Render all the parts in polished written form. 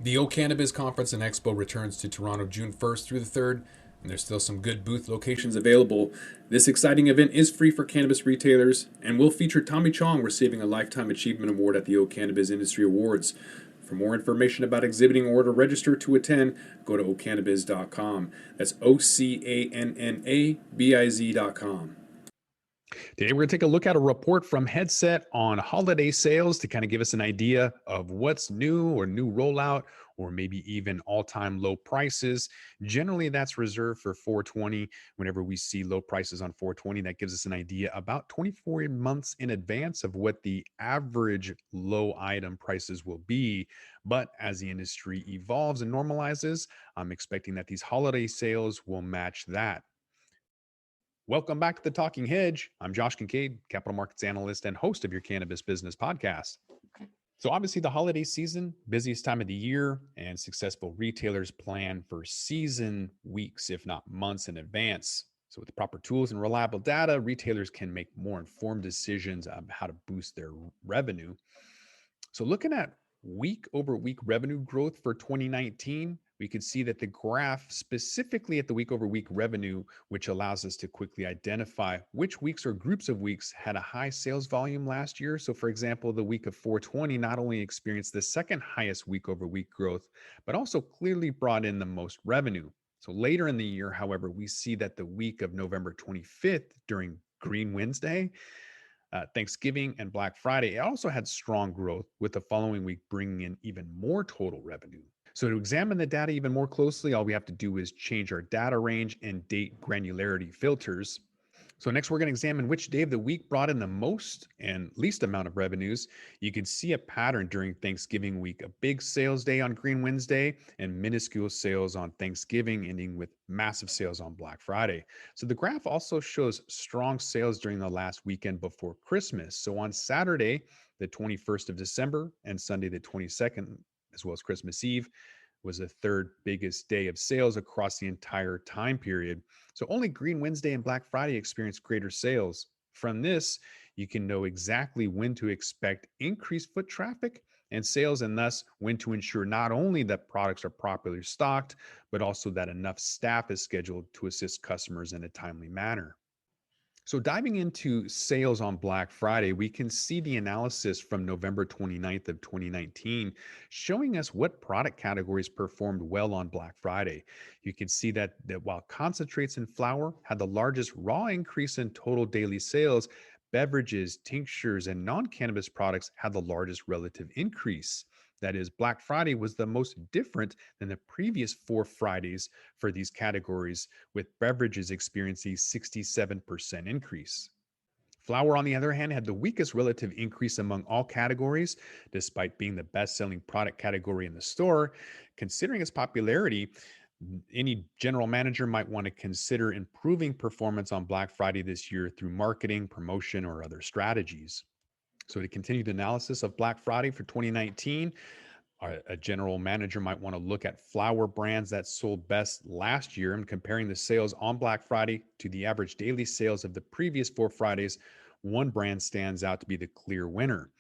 The O Cannabis Conference and Expo returns to Toronto June 1st through the 3rd, and there's still some good booth locations available. This exciting event is free for cannabis retailers and will feature Tommy Chong receiving a Lifetime Achievement Award at the O Cannabis Industry Awards. For more information about exhibiting or to register to attend, go to ocannabis.com. That's OCANNABIZ.com. Today, we're going to take a look at a report from Headset on holiday sales to kind of give us an idea of what's new or new rollout, or maybe even all-time low prices. Generally, that's reserved for 420. Whenever we see low prices on 420, that gives us an idea about 24 months in advance of what the average low item prices will be. But as the industry evolves and normalizes, I'm expecting that these holiday sales will match that. Welcome back to the Talking Hedge. I'm Josh Kincaid, capital markets analyst and host of your cannabis business podcast. So, obviously, the holiday season, busiest time of the year, and successful retailers plan for season weeks, if not months in advance. So, with the proper tools and reliable data, retailers can make more informed decisions on how to boost their revenue. So, looking at week over week revenue growth for 2019, we could see that the graph specifically at the week over week revenue, which allows us to quickly identify which weeks or groups of weeks had a high sales volume last year. So, for example, the week of 420 not only experienced the second highest week over week growth, but also clearly brought in the most revenue. So, later in the year, however, we see that the week of November 25th during Green Wednesday, Thanksgiving, and Black Friday, it also had strong growth, with the following week bringing in even more total revenue. So, to examine the data even more closely, all we have to do is change our data range and date granularity filters. So next, we're going to examine which day of the week brought in the most and least amount of revenues. You can see a pattern during Thanksgiving week, a big sales day on Green Wednesday and minuscule sales on Thanksgiving, ending with massive sales on Black Friday. So the graph also shows strong sales during the last weekend before Christmas. So on Saturday, the 21st of December, and Sunday, the 22nd, as well as Christmas Eve, was the third biggest day of sales across the entire time period. So only Green Wednesday and Black Friday experienced greater sales. From this, you can know exactly when to expect increased foot traffic and sales, and thus when to ensure not only that products are properly stocked, but also that enough staff is scheduled to assist customers in a timely manner. So diving into sales on Black Friday, we can see the analysis from November 29th of 2019 showing us what product categories performed well on Black Friday. You can see that while concentrates and flower had the largest raw increase in total daily sales, beverages, tinctures, and non-cannabis products had the largest relative increase. That is, Black Friday was the most different than the previous 4 Fridays for these categories, with beverages experiencing a 67% increase. Flour, on the other hand, had the weakest relative increase among all categories, despite being the best selling product category in the store. Considering its popularity, any general manager might want to consider improving performance on Black Friday this year through marketing, promotion, or other strategies. So, to continue the analysis of Black Friday for 2019, a general manager might want to look at flower brands that sold best last year and comparing the sales on Black Friday to the average daily sales of the previous 4 Fridays. One brand stands out to be the clear winner.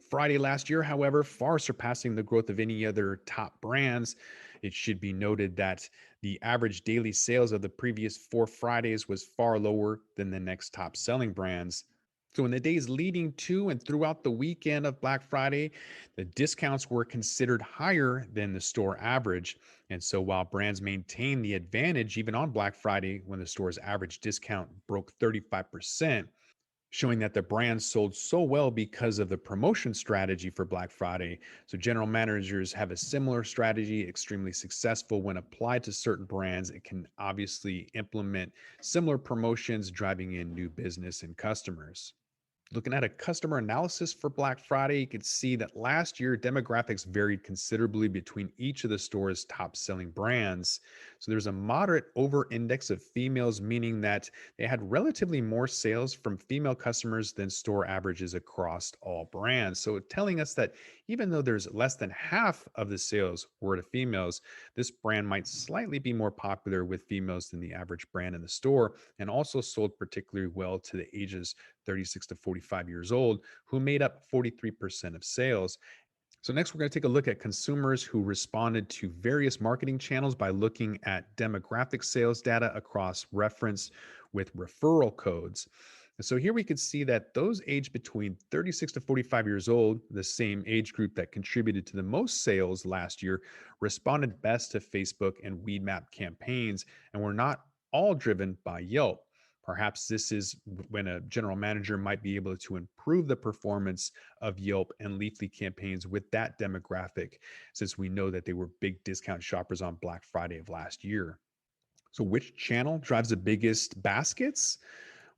Friday last year, however, far surpassing the growth of any other top brands. It should be noted that the average daily sales of the previous 4 Fridays was far lower than the next top selling brands. So, in the days leading to and throughout the weekend of Black Friday, the discounts were considered higher than the store average. And so, while brands maintained the advantage even on Black Friday when the store's average discount broke 35%, showing that the brand sold so well because of the promotion strategy for Black Friday. So, general managers have a similar strategy, extremely successful when applied to certain brands. It can obviously implement similar promotions, driving in new business and customers. Looking at a customer analysis for Black Friday, you can see that last year demographics varied considerably between each of the store's top selling brands. So there's a moderate over index of females, meaning that they had relatively more sales from female customers than store averages across all brands. So telling us that even though there's less than half of the sales were to females, this brand might slightly be more popular with females than the average brand in the store, and also sold particularly well to the ages 36 to 45 years old, who made up 43% of sales. So next, we're going to take a look at consumers who responded to various marketing channels by looking at demographic sales data across reference with referral codes. And so here we could see that those aged between 36 to 45 years old, the same age group that contributed to the most sales last year, responded best to Facebook and Weed Map campaigns and were not all driven by Yelp. Perhaps this is when a general manager might be able to improve the performance of Yelp and Leafly campaigns with that demographic, since we know that they were big discount shoppers on Black Friday of last year. So, which channel drives the biggest baskets?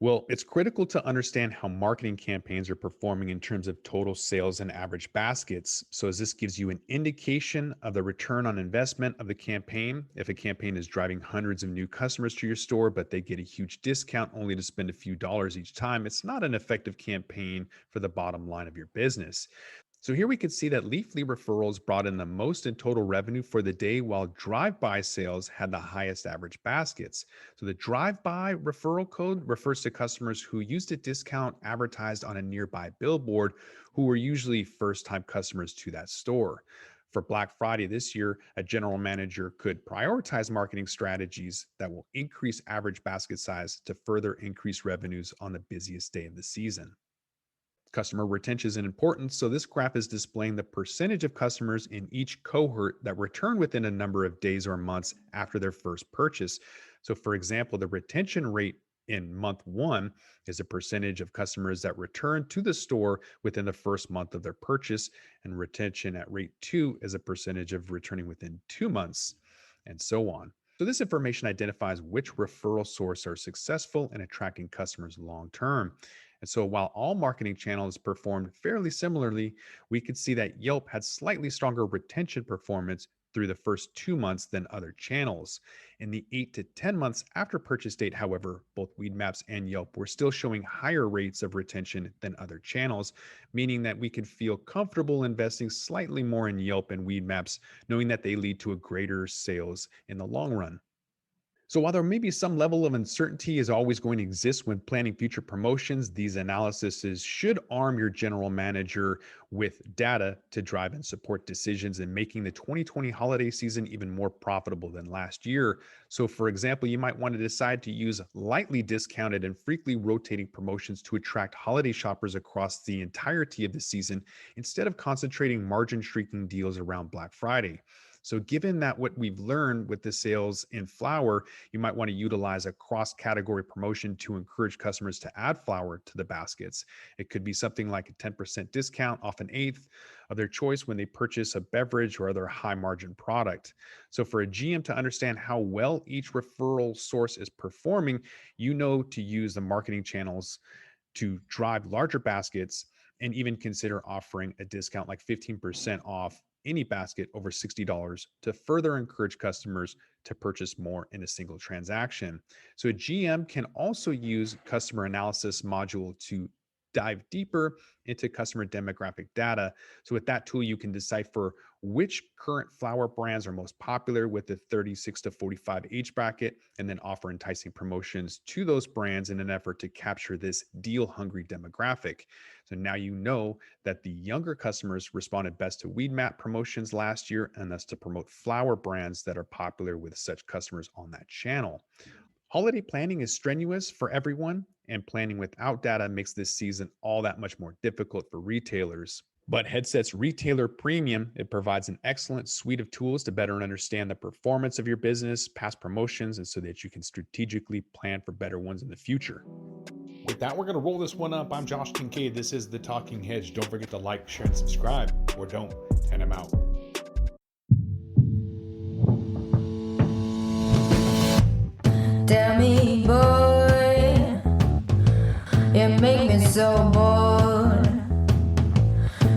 Well, it's critical to understand how marketing campaigns are performing in terms of total sales and average baskets. So, as this gives you an indication of the return on investment of the campaign, if a campaign is driving hundreds of new customers to your store, but they get a huge discount only to spend a few dollars each time, it's not an effective campaign for the bottom line of your business. So here we could see that Leafly referrals brought in the most in total revenue for the day, while drive-by sales had the highest average baskets. So the drive-by referral code refers to customers who used a discount advertised on a nearby billboard who were usually first-time customers to that store. For Black Friday this year, a general manager could prioritize marketing strategies that will increase average basket size to further increase revenues on the busiest day of the season. Customer retention is important, so this graph is displaying the percentage of customers in each cohort that return within a number of days or months after their first purchase. So, for example, the retention rate in month one is a percentage of customers that return to the store within the first month of their purchase, and retention at rate two is a percentage of returning within 2 months, and so on. So, this information identifies which referral source are successful in attracting customers long term. And so, while all marketing channels performed fairly similarly, we could see that Yelp had slightly stronger retention performance through the first 2 months than other channels. In the 8 to 10 months after purchase date, however, both Weedmaps and Yelp were still showing higher rates of retention than other channels, meaning that we could feel comfortable investing slightly more in Yelp and Weedmaps, knowing that they lead to a greater sales in the long run. So while there may be some level of uncertainty is always going to exist when planning future promotions, these analyses should arm your general manager with data to drive and support decisions in making the 2020 holiday season even more profitable than last year. So for example, you might want to decide to use lightly discounted and frequently rotating promotions to attract holiday shoppers across the entirety of the season instead of concentrating margin shrinking deals around Black Friday. So given that what we've learned with the sales in flower, you might want to utilize a cross-category promotion to encourage customers to add flower to the baskets. It could be something like a 10% discount off an eighth of their choice when they purchase a beverage or other high-margin product. So for a GM to understand how well each referral source is performing, you know to use the marketing channels to drive larger baskets and even consider offering a discount like 15% off any basket over $60 to further encourage customers to purchase more in a single transaction. So a GM can also use customer analysis module to dive deeper into customer demographic data. So with that tool, you can decipher which current flower brands are most popular with the 36 to 45 age bracket, and then offer enticing promotions to those brands in an effort to capture this deal-hungry demographic. So now you know that the younger customers responded best to Weed Map promotions last year, and thus to promote flower brands that are popular with such customers on that channel. Holiday planning is strenuous for everyone, and planning without data makes this season all that much more difficult for retailers. But Headset's Retailer Premium, it provides an excellent suite of tools to better understand the performance of your business, past promotions, and so that you can strategically plan for better ones in the future. With that, we're going to roll this one up. I'm Josh Kincaid. This is The Talking Hedge. Don't forget to like, share, and subscribe, or don't, and I'm out. Tell me, boy, you make me so bored.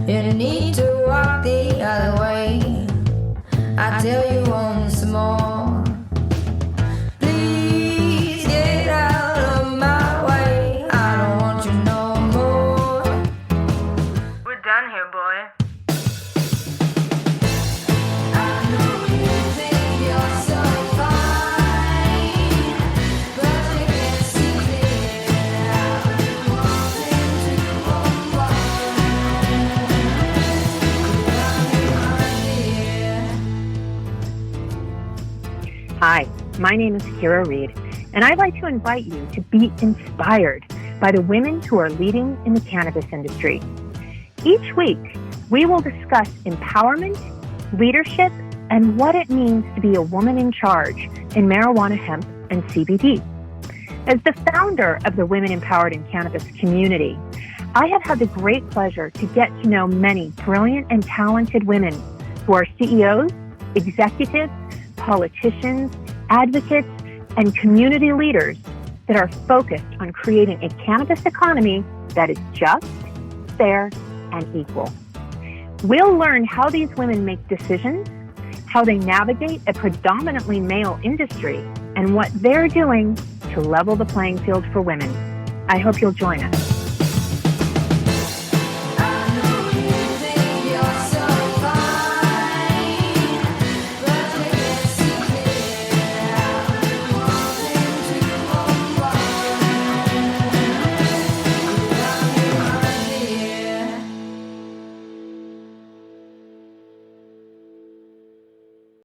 You need to walk the other way. I tell you once more. Please get out of my way. I don't want you no more. We're done here, boy. I know you think you're so fine, but you can't see it. I've been wanting to unwind. Hi, my name is Kira Reed, and I'd like to invite you to be inspired by the women who are leading in the cannabis industry. Each week, we will discuss empowerment, leadership, and what it means to be a woman in charge in marijuana, hemp, and CBD. As the founder of the Women Empowered in Cannabis community, I have had the great pleasure to get to know many brilliant and talented women who are CEOs, executives, politicians, advocates, and community leaders that are focused on creating a cannabis economy that is just, fair, and equal. We'll learn how these women make decisions, how they navigate a predominantly male industry, and what they're doing to level the playing field for women. I hope you'll join us.